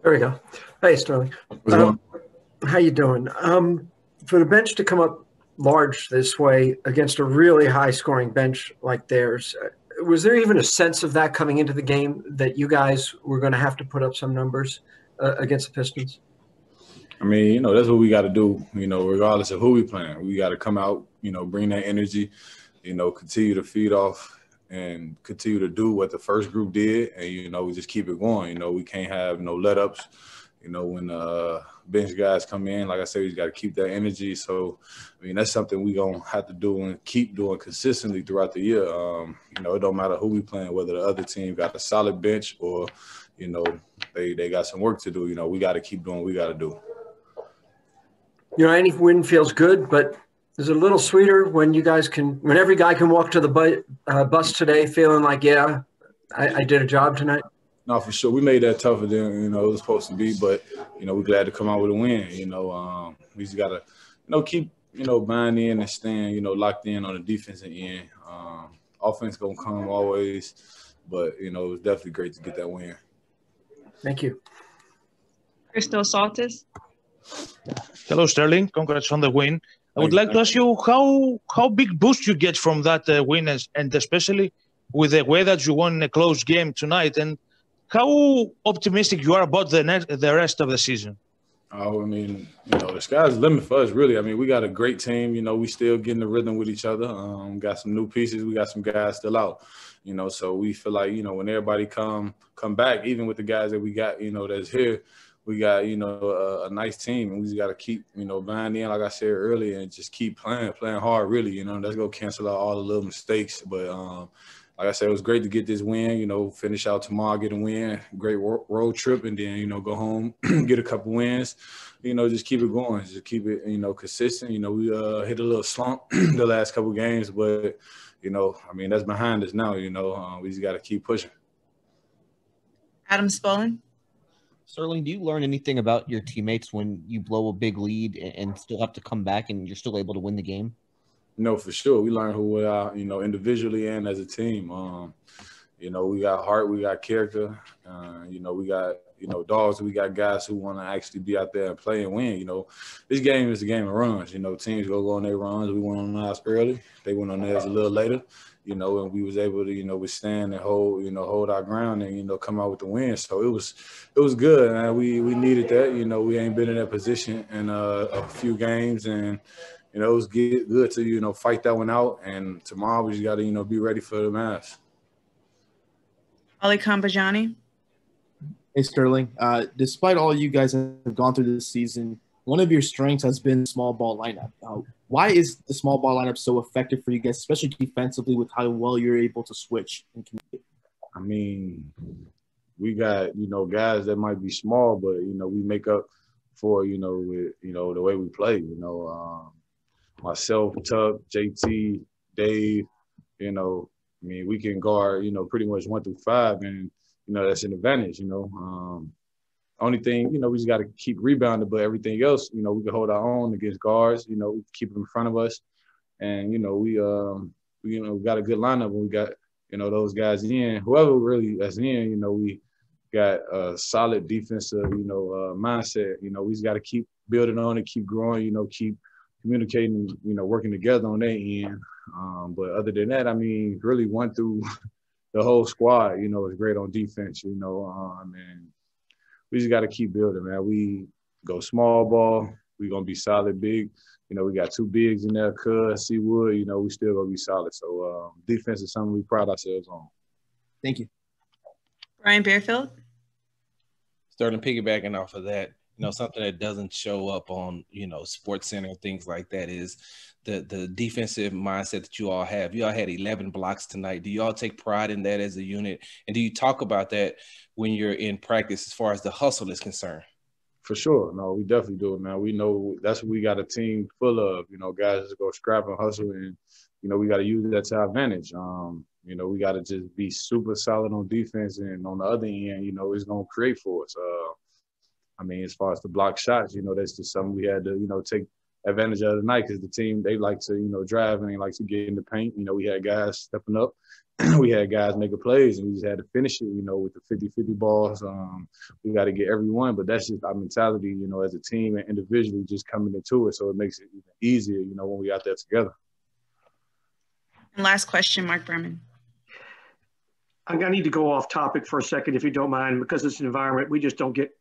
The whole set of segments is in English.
There we go. Hey, Sterling. What's going How you doing? For the bench to come up large this way against a really high-scoring bench like theirs, was there even a sense of that coming into the game that you guys were going to have to put up some numbers against the Pistons? I mean, that's what we got to do, regardless of who we playing. We got to come out, bring that energy, continue to feed off and continue to do what the first group did. And, we just keep it going. We can't have no let-ups. When bench guys come in, like I said, we just got to keep that energy. So, that's something we going to have to do and keep doing consistently throughout the year. It don't matter who we playing, whether the other team got a solid bench or, they got some work to do. We got to keep doing what we got to do. Any win feels good, but is it a little sweeter when when every guy can walk to the bus today feeling like, yeah, I did a job tonight? No, for sure. We made that tougher than, it was supposed to be, but, we're glad to come out with a win. We just got to, keep, buying in and staying, locked in on the defensive end. Offense going to come always, but, it was definitely great to get that win. Thank you. Crystal Saltis. Hello, Sterling. Congrats on the win. I would like to ask you how big boost you get from that win, and especially with the way that you won a close game tonight, and how optimistic you are about the rest of the season. Oh, the sky's the limit for us, really. We got a great team. We still getting the rhythm with each other. Got some new pieces. We got some guys still out. So we feel like, when everybody come back, even with the guys that we got, that's here, we got, a nice team, and we just got to keep, buying in, like I said earlier, and just keep playing hard, really. Let's go cancel out all the little mistakes. But, like I said, it was great to get this win, finish out tomorrow, get a win, great road trip, and then, go home, get a couple wins, just keep it going, just keep it, consistent. We hit a little slump the last couple games, but, that's behind us now, we just got to keep pushing. Adam Spollen. Sterling, do you learn anything about your teammates when you blow a big lead and still have to come back and you're still able to win the game? No, for sure. We learn who we are, individually and as a team. We got heart, we got character. We got, dogs. We got guys who want to actually be out there and play and win. This game is a game of runs. Teams go on their runs. We went on ours early. They went on theirs a little later. And we was able to, withstand and hold our ground and, come out with the win. So it was good, man. We needed that. We ain't been in that position in a few games, and it was good to, fight that one out. And tomorrow we just got to, be ready for the Mavs. Ali Kambajani. Hey, Sterling. Despite all you guys have gone through this season, one of your strengths has been small ball lineup. Why is the small ball lineup so effective for you guys, especially defensively, with how well you're able to switch and communicate? We got, guys that might be small, but, we make up for, with, the way we play, myself, Tuck, JT, Dave, we can guard, pretty much 1 through 5, and, that's an advantage, Only thing, we just got to keep rebounding, but everything else, we can hold our own against guards, keep them in front of us. And, we got a good lineup when we got, those guys in. Whoever really that's in, we got a solid defensive, mindset. We just got to keep building on it, keep growing, keep communicating, working together on that end. But other than that, really 1 through the whole squad, is great on defense, and we just got to keep building, man. We go small ball. We're going to be solid big. We got 2 bigs in there, Seawood. We still going to be solid. So defense is something we pride ourselves on. Thank you. Brian Bearfield. Sterling, piggybacking off of that, something that doesn't show up on, Sports Center, things like that is the defensive mindset that you all have. You all had 11 blocks tonight. Do you all take pride in that as a unit? And do you talk about that when you're in practice as far as the hustle is concerned? For sure. No, we definitely do it, man. We know that's what we got a team full of, guys that go scrap and hustle, and, we got to use that to our advantage. We got to just be super solid on defense, and on the other end, it's going to create for us. As far as the block shots, that's just something we had to, take advantage of the night because the team, they like to, you know, drive and they like to get in the paint. You know, we had guys stepping up. We had guys making plays, and we just had to finish it, you know, with the 50-50 balls. We got to get everyone, but that's just our mentality, you know, as a team and individually just coming into it. So it makes it even easier, you know, when we out there together. And last question, Mark Berman. I need to go off topic for a second, if you don't mind, because it's an environment we just don't get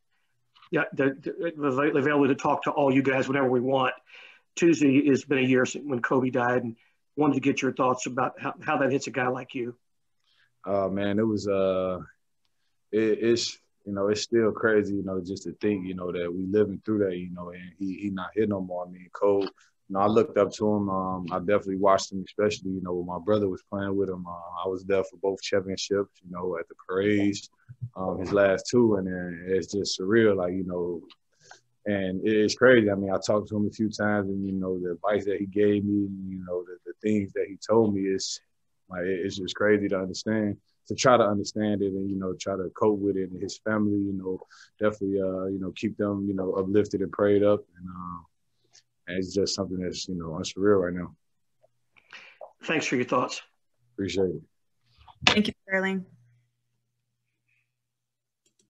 the availability to talk to all you guys whenever we want. Tuesday has been a year since when Kobe died, and wanted to get your thoughts about how that hits a guy like you. Man, it was it's you know, it's still crazy, you know, just to think, you know, that we living through that, you know, and he not here no more. I mean, Cole, you know, I looked up to him. I definitely watched him, especially, you know, when my brother was playing with him. I was there for both championships, you know, at the parades, his last two, and then it's just surreal, like, you know. And it's crazy. I mean, I talked to him a few times, and, you know, the advice that he gave me, you know, the things that he told me is, like, it's just crazy to understand, to try to understand it and, you know, try to cope with it. And his family, you know, definitely, you know, keep them, you know, uplifted and prayed up. And it's just something that's, you know, unsurreal right now. Thanks for your thoughts. Appreciate it. Thank you, Sterling.